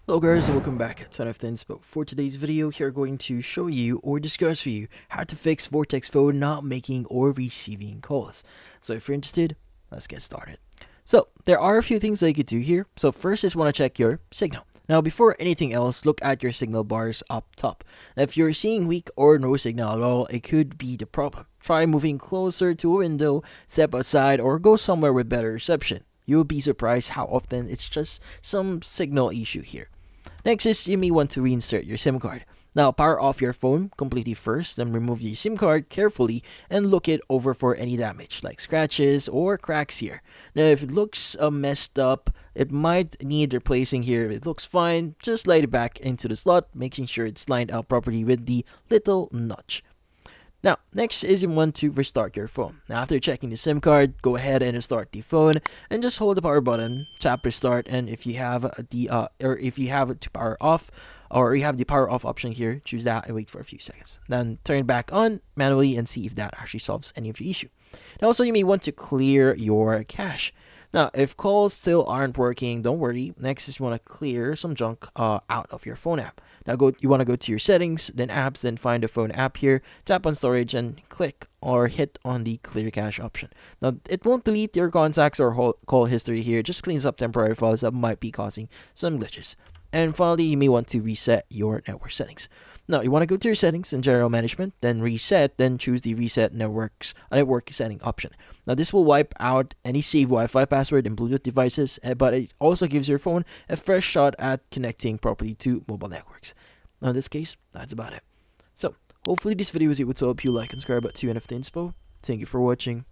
Hello guys and welcome back to another Inspo. For today's video, here going to show you or discuss for you how to fix Vortex phone not making or receiving calls. So if you're interested, let's get started. So there are a few things that you could do here. So first is want to check your signal. Now before anything else, look at your signal bars up top. Now, if you're seeing weak or no signal at all, it could be the problem. Try moving closer to a window, step outside, or go somewhere with better reception. You'll be surprised how often it's just some signal issue here. Next is you may want to reinsert your SIM card. Now power off your phone completely first, then remove the SIM card carefully and look it over for any damage like scratches or cracks here. Now if it looks messed up, it might need replacing here. If it looks fine, just slide it back into the slot, making sure it's lined up properly with the little notch. Now, next is you want to restart your phone. Now, after checking the SIM card, go ahead and restart the phone and just hold the power button, tap restart, and if you have if you have it to power off, or you have the power off option here, choose that and wait for a few seconds. Then turn it back on manually and see if that actually solves any of your issue. Now, also you may want to clear your cache. Now, if calls still aren't working, don't worry. Next is you want to clear some junk out of your phone app. Now, you want to go to your settings, then apps, then find the phone app here, tap on storage, and click or hit on the clear cache option. Now, it won't delete your contacts or call history here, just cleans up temporary files that might be causing some glitches. And finally, you may want to reset your network settings. Now, you want to go to your settings in general management, then reset, then choose the reset network setting option. Now, this will wipe out any saved Wi-Fi password and Bluetooth devices, but it also gives your phone a fresh shot at connecting properly to mobile networks. Now, in this case, that's about it. So, hopefully this video was able to help you. Like and subscribe to NFT Inspo. Thank you for watching.